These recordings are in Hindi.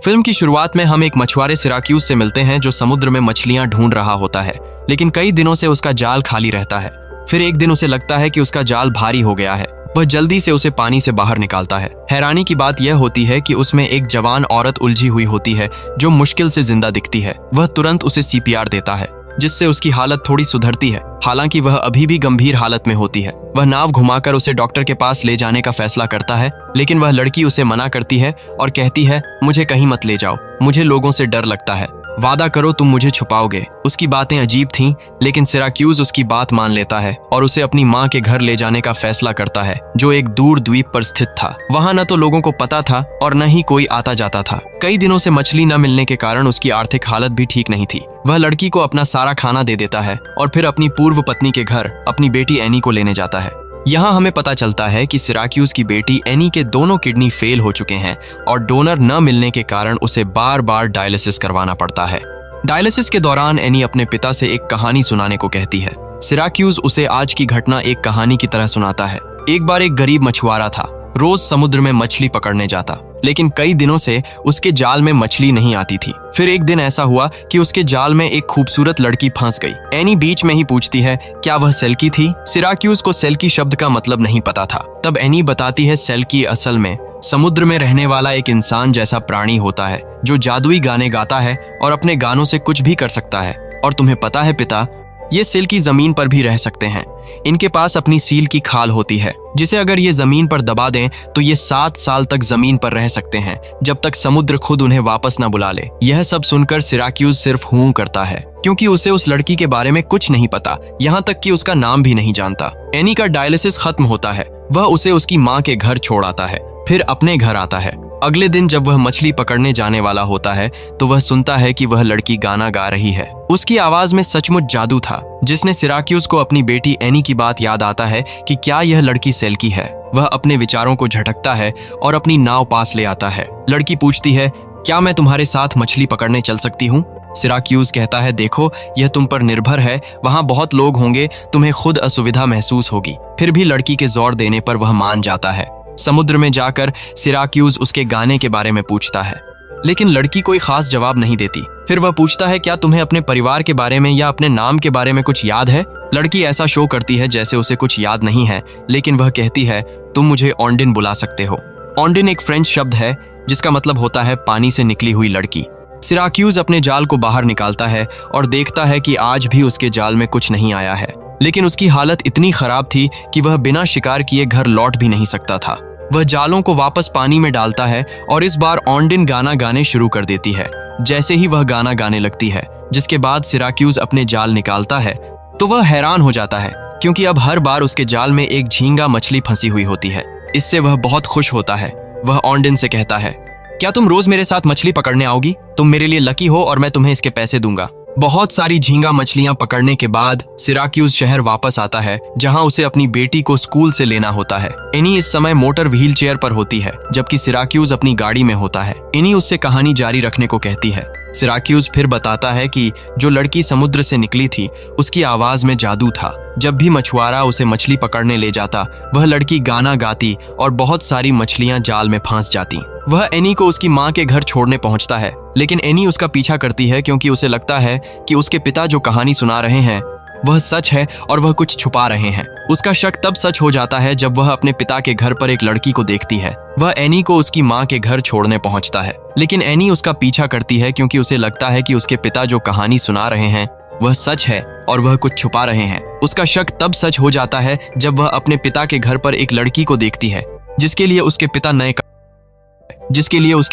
फिल्म की शुरुआत में हम एक मछुआरे सिराक्यूज से मिलते हैं जो समुद्र में मछलियां ढूंढ रहा होता है, लेकिन कई दिनों से उसका जाल खाली रहता है। फिर एक दिन उसे लगता है कि उसका जाल भारी हो गया है। वह जल्दी से उसे पानी से बाहर निकालता है। हैरानी की बात यह होती है कि उसमें एक जवान औरत उलझी हुई होती है जो मुश्किल से जिंदा दिखती है। वह तुरंत उसे सीपीआर देता है, जिससे उसकी हालत थोड़ी सुधरती है। हालांकि वह अभी भी गंभीर हालत में होती है। वह नाव घुमाकर उसे डॉक्टर के पास ले जाने का फैसला करता है, लेकिन वह लड़की उसे मना करती है और कहती है, मुझे कहीं मत ले जाओ, मुझे लोगों से डर लगता है, वादा करो तुम मुझे छुपाओगे। उसकी बातें अजीब थीं, लेकिन सिराक्यूज उसकी बात मान लेता है और उसे अपनी माँ के घर ले जाने का फैसला करता है, जो एक दूर द्वीप पर स्थित था। वहाँ न तो लोगों को पता था और न ही कोई आता जाता था। कई दिनों से मछली न मिलने के कारण उसकी आर्थिक हालत भी ठीक नहीं थी। वह लड़की को अपना सारा खाना दे देता है और फिर अपनी पूर्व पत्नी के घर अपनी बेटी एनी को लेने जाता है। यहाँ हमें पता चलता है कि सिराक्यूज की बेटी एनी के दोनों किडनी फेल हो चुके हैं और डोनर न मिलने के कारण उसे बार बार डायलिसिस करवाना पड़ता है। डायलिसिस के दौरान एनी अपने पिता से एक कहानी सुनाने को कहती है। सिराक्यूज उसे आज की घटना एक कहानी की तरह सुनाता है। एक बार एक गरीब मछुआरा था, रोज समुद्र में मछली पकड़ने जाता, लेकिन कई दिनों से उसके जाल में मछली नहीं आती थी। फिर एक दिन ऐसा हुआ कि उसके जाल में एक खूबसूरत लड़की फंस गई। एनी बीच में ही पूछती है, क्या वह सेल्की थी? सिराक्यूज को सेल्की शब्द का मतलब नहीं पता था। तब एनी बताती है, सेल्की असल में समुद्र में रहने वाला एक इंसान जैसा प्राणी होता है जो जादुई गाने गाता है और अपने गानों से कुछ भी कर सकता है। और तुम्हें पता है पिता, ये सिल्की जमीन पर भी रह सकते हैं। इनके पास अपनी सील की खाल होती है, जिसे अगर ये जमीन पर दबा दें तो ये 7 साल तक जमीन पर रह सकते हैं, जब तक समुद्र खुद उन्हें वापस न बुला ले। यह सब सुनकर सिराक्यूज सिर्फ हूं करता है, क्योंकि उसे उस लड़की के बारे में कुछ नहीं पता, यहाँ तक कि उसका नाम भी नहीं जानता। एनी का डायलिसिस खत्म होता है। वह उसे उसकी माँ के घर छोड़ आता है, फिर अपने घर आता है। अगले दिन जब वह मछली पकड़ने जाने वाला होता है तो वह सुनता है कि वह लड़की गाना गा रही है। उसकी आवाज में सचमुच जादू था, जिसने सिराक्यूज को अपनी बेटी एनी की बात याद आता है कि क्या यह लड़की सेल्की है। वह अपने विचारों को झटकता है और अपनी नाव पास ले आता है। लड़की पूछती है, क्या मैं तुम्हारे साथ मछली पकड़ने चल सकती हूँ? सिराक्यूज कहता है, देखो यह तुम पर निर्भर है, वहाँ बहुत लोग होंगे, तुम्हें खुद असुविधा महसूस होगी। फिर भी लड़की के जोर देने पर वह मान जाता है। समुद्र में जाकर सिराक्यूज उसके गाने के बारे में पूछता है, लेकिन लड़की कोई खास जवाब नहीं देती। फिर वह पूछता है, क्या तुम्हें अपने परिवार के बारे में या अपने नाम के बारे में कुछ याद है? लड़की ऐसा शो करती है जैसे उसे कुछ याद नहीं है, लेकिन वह कहती है, तुम मुझे ऑन्डिन बुला सकते हो। ऑन्डिन एक फ्रेंच शब्द है जिसका मतलब होता है पानी से निकली हुई लड़की। सिराक्यूज अपने जाल को बाहर निकालता है और देखता है कि आज भी उसके जाल में कुछ नहीं आया है, लेकिन उसकी हालत इतनी खराब थी कि वह बिना शिकार किए घर लौट भी नहीं सकता था। वह जालों को वापस पानी में डालता है और इस बार ऑन्डिन गाना गाने शुरू कर देती है। जैसे ही वह गाना गाने लगती है, जिसके बाद सिराक्यूज अपने जाल निकालता है, तो वह हैरान हो जाता है, क्योंकि अब हर बार उसके जाल में एक झींगा मछली फंसी हुई होती है। इससे वह बहुत खुश होता है। वह ऑन्डिन से कहता है, क्या तुम रोज मेरे साथ मछली पकड़ने आओगी? तुम मेरे लिए लकी हो और मैं तुम्हें इसके पैसे दूंगा। बहुत सारी झींगा मछलियां पकड़ने के बाद सिराक्यूज शहर वापस आता है, जहां उसे अपनी बेटी को स्कूल से लेना होता है। एनी इस समय मोटर व्हील चेयर पर होती है, जबकि सिराक्यूज अपनी गाड़ी में होता है। एनी उससे कहानी जारी रखने को कहती है। सिराक्यूज फिर बताता है कि जो लड़की समुद्र से निकली थी, उसकी आवाज में जादू था। जब भी मछुआरा उसे मछली पकड़ने ले जाता, वह लड़की गाना गाती और बहुत सारी मछलियां जाल में फंस जाती। वह एनी को उसकी माँ के घर छोड़ने पहुंचता है, लेकिन एनी उसका पीछा करती है, क्योंकि उसे लगता है कि उसके पिता जो कहानी सुना रहे हैं वह सच है और वह कुछ छुपा रहे हैं। उसका शक तब सच हो जाता है जब वह अपने पिता के घर पर एक लड़की को देखती है। वह एनी को उसकी माँ के घर छोड़ने पहुंचता है, लेकिन एनी उसका पीछा करती है, क्योंकि उसे लगता है कि उसके पिता जो कहानी सुना रहे हैं वह सच है और वह कुछ छुपा रहे हैं। उसका शक तब सच हो जाता है जब वह अपने पिता के घर पर एक लड़की को देखती है, जिसके लिए उसके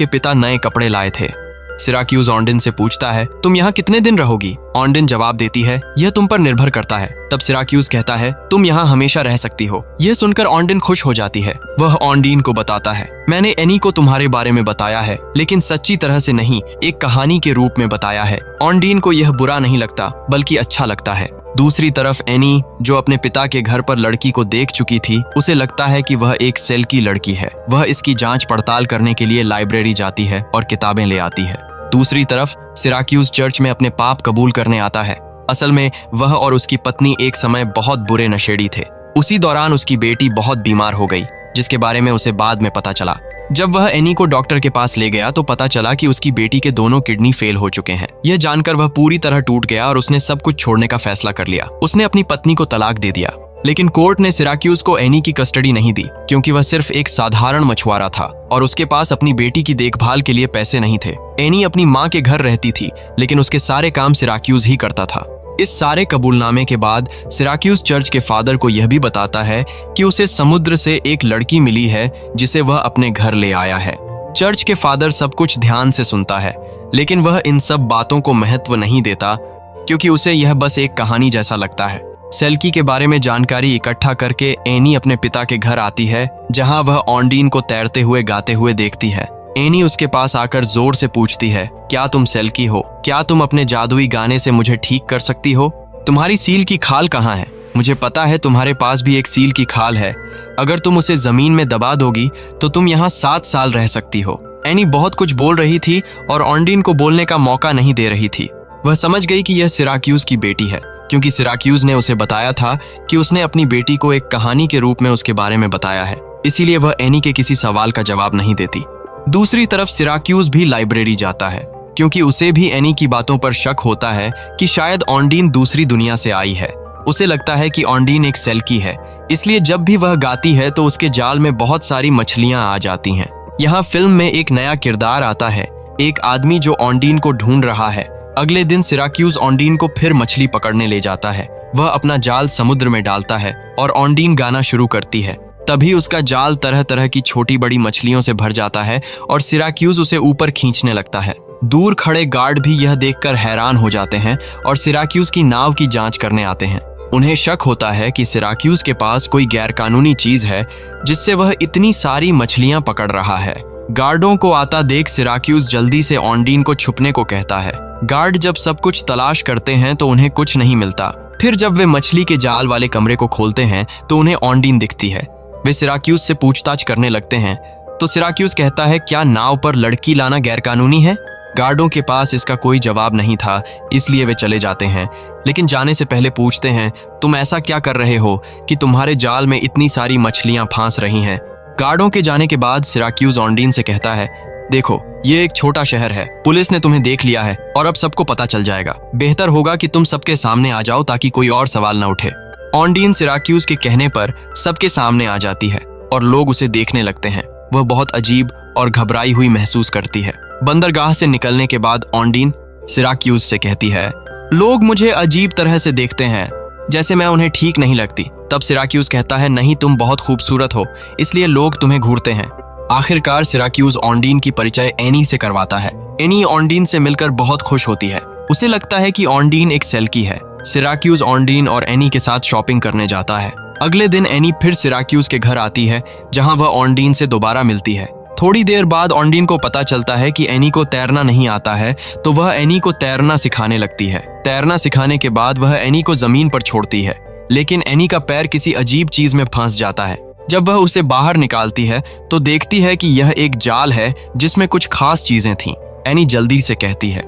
पिता नए कपड़े लाए थे। सिराक्यूज ऑन्डिन से पूछता है, तुम यहाँ कितने दिन रहोगी? ऑन्डिन जवाब देती है, यह तुम पर निर्भर करता है। तब सिराक्यूज कहता है, तुम यहाँ हमेशा रह सकती हो। यह सुनकर ऑन्डिन खुश हो जाती है। वह ऑन्डिन को बताता है, मैंने एनी को तुम्हारे बारे में बताया है, लेकिन सच्ची तरह से नहीं, एक कहानी के रूप में बताया है। ऑन्डिन को यह बुरा नहीं लगता, बल्कि अच्छा लगता है। दूसरी तरफ एनी, जो अपने पिता के घर पर लड़की को देख चुकी थी, उसे लगता है कि वह एक सेल्की लड़की है। वह इसकी जांच पड़ताल करने के लिए लाइब्रेरी जाती है और किताबें ले आती है। दूसरी तरफ सिराक्यूज चर्च में अपने पाप कबूल करने आता है। असल में वह और उसकी पत्नी एक समय बहुत बुरे नशेड़ी थे। उसी दौरान उसकी बेटी बहुत बीमार हो गई, जिसके बारे में उसे बाद में पता चला। जब वह एनी को डॉक्टर के पास ले गया तो पता चला कि उसकी बेटी के दोनों किडनी फेल हो चुके हैं। यह जानकर वह पूरी तरह टूट गया और उसने सब कुछ छोड़ने का फैसला कर लिया। उसने अपनी पत्नी को तलाक दे दिया। लेकिन कोर्ट ने सिराक्यूज को एनी की कस्टडी नहीं दी क्योंकि वह सिर्फ एक साधारण मछुआरा था और उसके पास अपनी बेटी की देखभाल के लिए पैसे नहीं थे। एनी अपनी माँ के घर रहती थी, लेकिन उसके सारे काम सिराक्यूज ही करता था। इस सारे कबूलनामे के बाद सिराक्यूज चर्च के फादर को यह भी बताता है कि उसे समुद्र से एक लड़की मिली है जिसे वह अपने घर ले आया है। चर्च के फादर सब कुछ ध्यान से सुनता है, लेकिन वह इन सब बातों को महत्व नहीं देता क्योंकि उसे यह बस एक कहानी जैसा लगता है। सेल्की के बारे में जानकारी इकट्ठा करके एनी अपने पिता के घर आती है, जहां वह ऑन्डीन को तैरते हुए गाते हुए देखती है। एनी उसके पास आकर जोर से पूछती है, क्या तुम सेल्की हो? क्या तुम अपने जादुई गाने से मुझे ठीक कर सकती हो? तुम्हारी सील की खाल कहाँ है? मुझे पता है तुम्हारे पास भी एक सील की खाल है। अगर तुम उसे जमीन में दबा दोगी तो तुम यहाँ 7 साल रह सकती हो। एनी बहुत कुछ बोल रही थी और ऑन्डीन को बोलने का मौका नहीं दे रही थी। वह समझ गई कि यह सिराक्यूज की बेटी है क्योंकि सिराक्यूज ने उसे बताया था कि उसने अपनी बेटी को एक कहानी के रूप में उसके बारे में बताया है। इसीलिए वह एनी के किसी सवाल का जवाब नहीं देती। दूसरी तरफ सिराक्यूज भी लाइब्रेरी जाता है क्योंकि उसे भी एनी की बातों पर शक होता है कि शायद ऑन्डीन दूसरी दुनिया से आई है। उसे लगता है कि ऑन्डीन एक सेल्की है, इसलिए जब भी वह गाती है तो उसके जाल में बहुत सारी मछलियां आ जाती हैं। यहाँ फिल्म में एक नया किरदार आता है, एक आदमी जो ऑन्डीन को ढूंढ रहा है। अगले दिन सिराक्यूज ऑन्डीन को फिर मछली पकड़ने ले जाता है। वह अपना जाल समुद्र में डालता है और ऑन्डीन गाना शुरू करती है। तभी उसका जाल तरह तरह की छोटी बड़ी मछलियों से भर जाता है और सिराक्यूज उसे ऊपर खींचने लगता है। दूर खड़े गार्ड भी यह देखकर हैरान हो जाते हैं और सिराक्यूज की नाव की जांच करने आते हैं। उन्हें शक होता है कि सिराक्यूज के पास कोई गैरकानूनी चीज है जिससे वह इतनी सारी मछलियां पकड़ रहा है। गार्डों को आता देख सिराक्यूज जल्दी से ऑन्डीन को छुपने को कहता है। गार्ड जब सब कुछ तलाश करते हैं तो उन्हें कुछ नहीं मिलता। फिर जब वे मछली के जाल वाले कमरे को खोलते हैं तो उन्हें ऑन्डीन दिखती है। वे सिराक्यूज से पूछताछ करने लगते हैं तो सिराक्यूज कहता है, क्या नाव पर लड़की लाना गैरकानूनी है? गार्डों के पास इसका कोई जवाब नहीं था, इसलिए वे चले जाते हैं। लेकिन जाने से पहले पूछते हैं, तुम ऐसा क्या कर रहे हो कि तुम्हारे जाल में इतनी सारी मछलियां फांस रही हैं? गार्डों के जाने के बाद सिराक्यूज ऑन्डीन से कहता है, देखो ये एक छोटा शहर है, पुलिस ने तुम्हें देख लिया है और अब सबको पता चल जाएगा। बेहतर होगा कि तुम सबके सामने आ जाओ ताकि कोई और सवाल न उठे। ऑन्डीन सिराक्यूज के कहने पर सबके सामने आ जाती है और लोग उसे देखने लगते हैं। वह बहुत अजीब और घबराई हुई महसूस करती है। बंदरगाह से निकलने के बाद ऑन्डीन सिराक्यूज से कहती है, लोग मुझे अजीब तरह से देखते हैं, जैसे मैं उन्हें ठीक नहीं लगती। तब सिराक्यूज कहता है, नहीं, तुम बहुत खूबसूरत हो, इसलिए लोग तुम्हें घूरते हैं। आखिरकार सिराक्यूज ऑन्डीन की परिचय एनी से करवाता है। एनी ऑन्डीन से मिलकर बहुत खुश होती है। उसे लगता है कि ऑन्डीन एक सेल्की है। सिराक्यूज ऑन्डीन और एनी के साथ शॉपिंग करने जाता है। अगले दिन एनी फिर सिराक्यूज के घर आती है, जहां वह ऑन्डीन से दोबारा मिलती है। थोड़ी देर बाद ऑन्डीन को पता चलता है कि एनी को तैरना नहीं आता है, तो वह एनी को तैरना सिखाने लगती है। तैरना सिखाने के बाद वह एनी को जमीन पर छोड़ती है, लेकिन एनी का पैर किसी अजीब चीज में फंस जाता है। जब वह उसे बाहर निकालती है तो देखती है कि यह एक जाल है जिसमें कुछ खास चीजें थीं। एनी जल्दी से कहती है,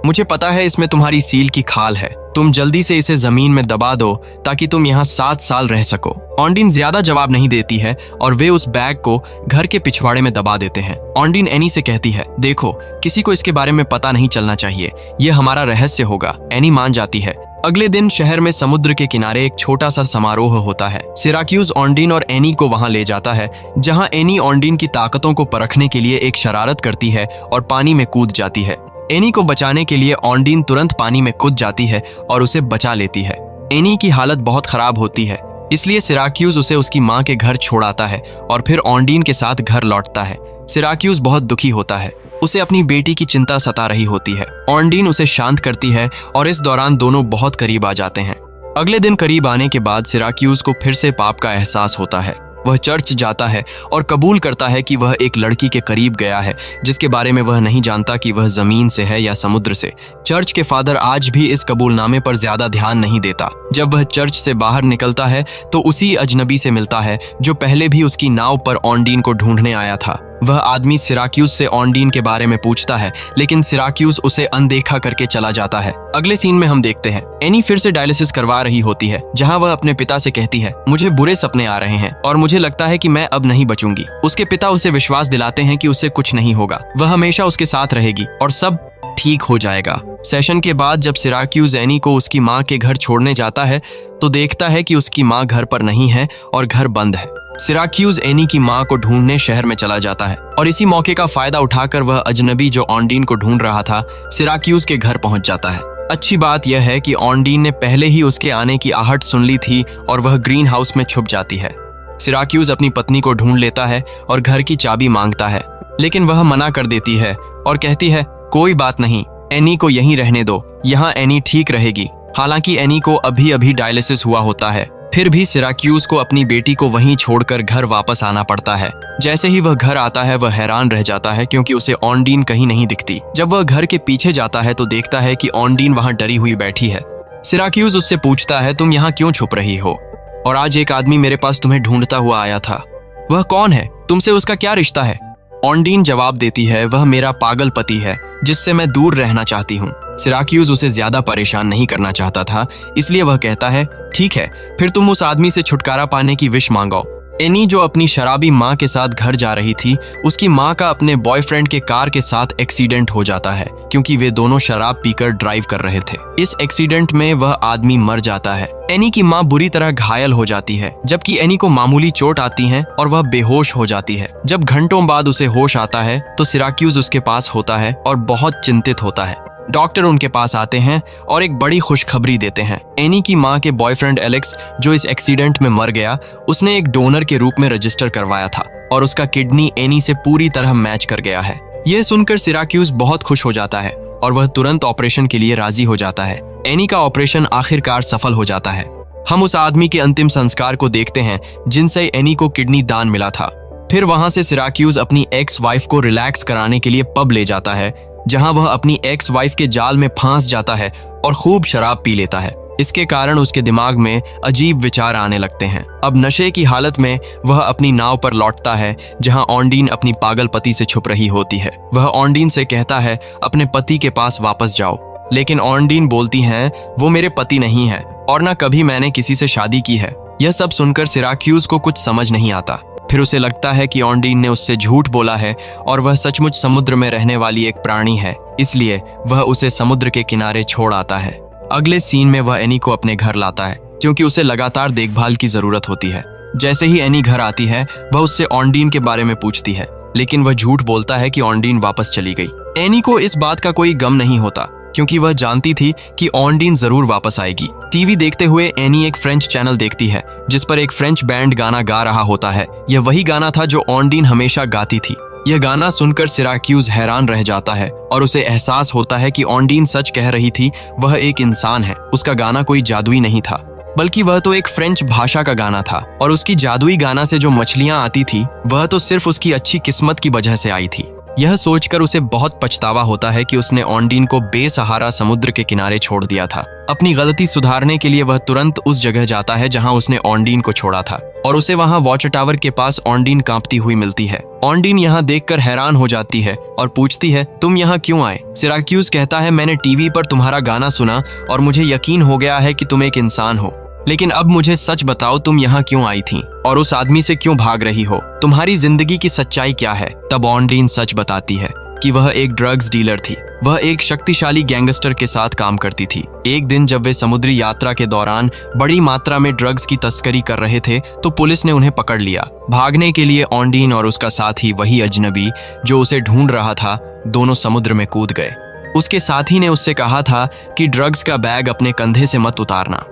मुझे पता है इसमें तुम्हारी सील की खाल है, तुम जल्दी से इसे जमीन में दबा दो ताकि तुम यहाँ 7 साल रह सको। ऑन्डीन ज्यादा जवाब नहीं देती है और वे उस बैग को घर के पिछवाड़े में दबा देते हैं। ऑन्डीन एनी से कहती है, देखो किसी को इसके बारे में पता नहीं चलना चाहिए, यह हमारा रहस्य होगा। एनी मान जाती है। अगले दिन शहर में समुद्र के किनारे एक छोटा सा समारोह होता है। सिराक्यूज ऑन्डीन और एनी को वहां ले जाता है, जहां एनी ऑन्डीन की ताकतों को परखने के लिए एक शरारत करती है और पानी में कूद जाती है। एनी को बचाने के लिए ऑन्डीन तुरंत पानी में कूद जाती है और उसे बचा लेती है। एनी की हालत बहुत खराब होती है, इसलिए सिराक्यूज उसे उसकी माँ के घर छोड़ आता है और फिर ऑन्डीन के साथ घर लौटता है। सिराक्यूज बहुत दुखी होता है, उसे अपनी बेटी की चिंता सता रही होती है। ऑन्डीन उसे शांत करती है और इस दौरान दोनों बहुत करीब आ जाते हैं। अगले दिन करीब आने के बाद सिराक्यूज को फिर से पाप का एहसास होता है। वह चर्च जाता है और कबूल करता है कि वह एक लड़की के करीब गया है, जिसके बारे में वह नहीं जानता कि वह जमीन से है या समुद्र से। चर्च के फादर आज भी इस कबूलनामे पर ज्यादा ध्यान नहीं देता। जब वह चर्च से बाहर निकलता है तो उसी अजनबी से मिलता है जो पहले भी उसकी नाव पर ऑन्डीन को ढूंढने आया था। वह आदमी सिराक्यूज से ऑन्डीन के बारे में पूछता है, लेकिन सिराक्यूज उसे अनदेखा करके चला जाता है। अगले सीन में हम देखते हैं एनी फिर से डायलिसिस करवा रही होती है, जहां वह अपने पिता से कहती है, मुझे बुरे सपने आ रहे हैं और मुझे लगता है कि मैं अब नहीं बचूंगी। उसके पिता उसे विश्वास दिलाते हैं कि उससे कुछ नहीं होगा, वह हमेशा उसके साथ रहेगी और सब ठीक हो जाएगा। सेशन के बाद जब सिराक्यूज एनी को उसकी माँ के घर छोड़ने जाता है तो देखता है कि उसकी माँ घर पर नहीं है और घर बंद है। सिराक्यूज एनी की माँ को ढूंढने शहर में चला जाता है और इसी मौके का फायदा उठाकर वह अजनबी जो ऑन्डीन को ढूंढ रहा था सिराक्यूज के घर पहुंच जाता है। अच्छी बात यह है कि ऑन्डीन ने पहले ही उसके आने की आहट सुन ली थी और वह ग्रीन हाउस में छुप जाती है। सिराक्यूज अपनी पत्नी को ढूंढ लेता है और घर की चाबी मांगता है, लेकिन वह मना कर देती है और कहती है, कोई बात नहीं, एनी को यहीं रहने दो, यहाँ एनी ठीक रहेगी। हालांकि एनी को अभी अभी डायलिसिस हुआ होता है, फिर भी सिराक्यूज को अपनी बेटी को वहीं छोड़कर घर वापस आना पड़ता है। जैसे ही वह घर आता है वह हैरान रह जाता है क्योंकि उसे ऑन्डीन कहीं नहीं दिखती। जब वह घर के पीछे जाता है तो देखता है कि ऑन्डीन वहां डरी हुई बैठी है। सिराक्यूज उससे पूछता है, तुम यहाँ क्यों छुप रही हो? और आज एक आदमी मेरे पास तुम्हें ढूंढता हुआ आया था। वह कौन है? तुमसे उसका क्या रिश्ता है? ऑन्डीन जवाब देती है, वह मेरा पागल पति है जिससे मैं दूर रहना चाहती हूँ। सिराक्यूज उसे ज्यादा परेशान नहीं करना चाहता था, इसलिए वह कहता है, ठीक है, फिर तुम उस आदमी से छुटकारा पाने की विश मांगो। एनी जो अपनी शराबी माँ के साथ घर जा रही थी, उसकी माँ का अपने बॉयफ्रेंड के कार के साथ एक्सीडेंट हो जाता है क्योंकि वे दोनों शराब पीकर ड्राइव कर रहे थे। इस एक्सीडेंट में वह आदमी मर जाता है। एनी की माँ बुरी तरह घायल हो जाती है, जबकि एनी को मामूली चोट आती है और वह बेहोश हो जाती है। जब घंटों बाद उसे होश आता है तो सिराक्यूज उसके पास होता है और बहुत चिंतित होता है। डॉक्टर उनके पास आते हैं और एक बड़ी खुशखबरी देते हैं। एनी की माँ के बॉयफ्रेंड एलेक्स जो इस एक्सीडेंट में मर गया, उसने एक डोनर के रूप में रजिस्टर करवाया था और उसका किडनी एनी से पूरी तरह मैच कर गया है। यह सुनकर सिराक्यूज बहुत खुश हो जाता है और वह तुरंत ऑपरेशन के लिए राजी हो जाता है। एनी का ऑपरेशन आखिरकार सफल हो जाता है। हम उस आदमी के अंतिम संस्कार को देखते हैं जिनसे एनी को किडनी दान मिला था। फिर वहां से सिराक्यूज अपनी एक्स वाइफ को रिलैक्स कराने के लिए पब ले जाता है, जहां वह अपनी एक्स वाइफ के जाल में फंस जाता है और खूब शराब पी लेता है। इसके कारण उसके दिमाग में अजीब विचार आने लगते हैं। अब नशे की हालत में वह अपनी नाव पर लौटता है जहां ऑन्डीन अपनी पागल पति से छुप रही होती है। वह ऑन्डीन से कहता है, अपने पति के पास वापस जाओ, लेकिन ऑन्डीन बोलती हैं, वो मेरे पति नहीं है और न कभी मैंने किसी से शादी की है। यह सब सुनकर सिराक्यूज को कुछ समझ नहीं आता। फिर उसे लगता है कि ऑन्डीन ने उससे झूठ बोला है और वह सचमुच समुद्र में रहने वाली एक प्राणी है, इसलिए वह उसे समुद्र के किनारे छोड़ आता है। अगले सीन में वह एनी को अपने घर लाता है क्योंकि उसे लगातार देखभाल की जरूरत होती है। जैसे ही एनी घर आती है वह उससे ऑन्डीन के बारे में पूछती है, लेकिन वह झूठ बोलता है कि ऑन्डीन वापस चली गई। एनी को इस बात का कोई गम नहीं होता क्योंकि वह जानती थी कि ऑन्डीन जरूर वापस आएगी। टीवी देखते हुए एनी एक फ्रेंच चैनल देखती है जिस पर एक फ्रेंच बैंड गाना गा रहा होता है। यह वही गाना था जो ऑन्डीन हमेशा गाती थी। यह गाना सुनकर सिराक्यूज हैरान रह जाता है और उसे एहसास होता है कि ऑन्डीन सच कह रही थी, वह एक इंसान है। उसका गाना कोई जादुई नहीं था, बल्कि वह तो एक फ्रेंच भाषा का गाना था और उसकी जादुई गाना से जो मछलियां आती थी वह तो सिर्फ उसकी अच्छी किस्मत की वजह से आई थी। यह सोचकर उसे बहुत पछतावा होता है कि उसने ऑन्डीन को बेसहारा समुद्र के किनारे छोड़ दिया था। अपनी गलती सुधारने के लिए वह तुरंत उस जगह जाता है जहां उसने ऑन्डीन को छोड़ा था और उसे वहां वॉच टावर के पास ऑन्डीन कांपती हुई मिलती है। ऑन्डीन यहां देखकर हैरान हो जाती है और पूछती है, तुम यहाँ क्यों आए? सिराक्यूज कहता है, मैंने टीवी पर तुम्हारा गाना सुना और मुझे यकीन हो गया है कि तुम एक इंसान हो, लेकिन अब मुझे सच बताओ, तुम यहाँ क्यों आई थी और उस आदमी से क्यों भाग रही हो? तुम्हारी जिंदगी की सच्चाई क्या है? तब ऑन्डीन सच बताती है कि वह एक ड्रग्स डीलर थी। वह एक शक्तिशाली गैंगस्टर के साथ काम करती थी। एक दिन जब वे समुद्री यात्रा के दौरान बड़ी मात्रा में ड्रग्स की तस्करी कर रहे थे तो पुलिस ने उन्हें पकड़ लिया। भागने के लिए ऑन्डीन और उसका साथी, वही अजनबी जो उसे ढूंढ रहा था, दोनों समुद्र में कूद गए। उसके साथी ने उससे कहा था कि ड्रग्स का बैग अपने कंधे से मत उतारना,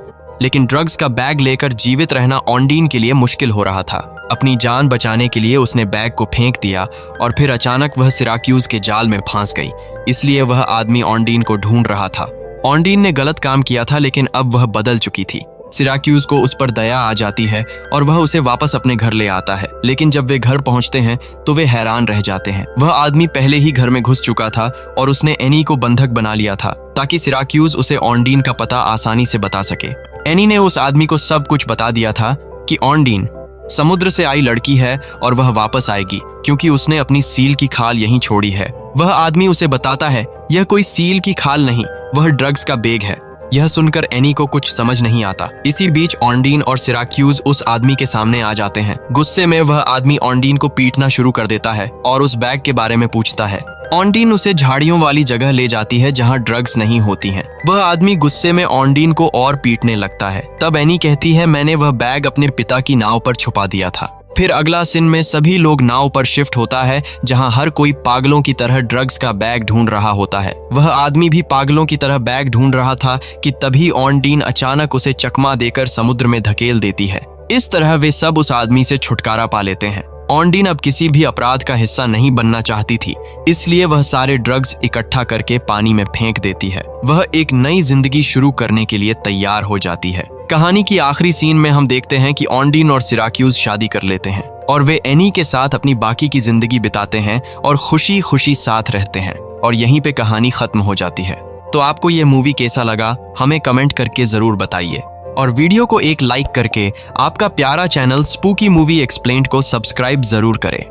लेकिन ड्रग्स का बैग लेकर जीवित रहना ऑन्डीन के लिए मुश्किल हो रहा था। अपनी जान बचाने के लिए उसने बैग को फेंक दिया और फिर अचानक वह सिराक्यूज के जाल में फंस गई। इसलिए वह आदमी ऑन्डीन को ढूंढ रहा था। ऑन्डीन ने गलत काम किया था, लेकिन अब वह बदल चुकी थी। सिराक्यूज को उस पर दया आ जाती है और वह उसे वापस अपने घर ले आता है, लेकिन जब वे घर पहुंचते हैं तो वे हैरान रह जाते हैं। वह आदमी पहले ही घर में घुस चुका था और उसने एनी को बंधक बना लिया था ताकि सिराक्यूज उसे ऑन्डीन का पता आसानी से बता सके। एनी ने उस आदमी को सब कुछ बता दिया था कि ऑन्डीन समुद्र से आई लड़की है और वह वापस आएगी क्योंकि उसने अपनी सील की खाल यहीं छोड़ी है। वह आदमी उसे बताता है यह कोई सील की खाल नहीं, वह ड्रग्स का बैग है। यह सुनकर एनी को कुछ समझ नहीं आता। इसी बीच ऑन्डीन और सिराक्यूज उस आदमी के सामने आ जाते हैं। गुस्से में वह आदमी ऑन्डीन को पीटना शुरू कर देता है और उस बैग के बारे में पूछता है। ऑन्डीन उसे झाड़ियों वाली जगह ले जाती है जहां ड्रग्स नहीं होती हैं। वह आदमी गुस्से में ऑन्डीन को और पीटने लगता है। तब एनी कहती है मैंने वह बैग अपने पिता की नाव पर छुपा दिया था। फिर अगला सीन में सभी लोग नाव पर शिफ्ट होता है जहां हर कोई पागलों की तरह ड्रग्स का बैग ढूंढ रहा होता है। वह आदमी भी पागलों की तरह बैग ढूंढ रहा था कि तभी ऑन्डीन अचानक उसे चकमा देकर समुद्र में धकेल देती है। इस तरह वे सब उस आदमी से छुटकारा पा लेते हैं। ऑन्डीन अब किसी भी अपराध का हिस्सा नहीं बनना चाहती थी, इसलिए वह सारे ड्रग्स इकट्ठा करके पानी में फेंक देती है। वह एक नई जिंदगी शुरू करने के लिए तैयार हो जाती है। कहानी की आखिरी सीन में हम देखते हैं कि ऑन्डीन और सिराक्यूज शादी कर लेते हैं और वे एनी के साथ अपनी बाकी की जिंदगी बिताते हैं और खुशी खुशी साथ रहते हैं और यहीं पे कहानी खत्म हो जाती है। तो आपको ये मूवी कैसा लगा हमें कमेंट करके जरूर बताइए और वीडियो को एक लाइक करके आपका प्यारा चैनल स्पूकी मूवी एक्सप्लेन्ड को सब्सक्राइब जरूर करें।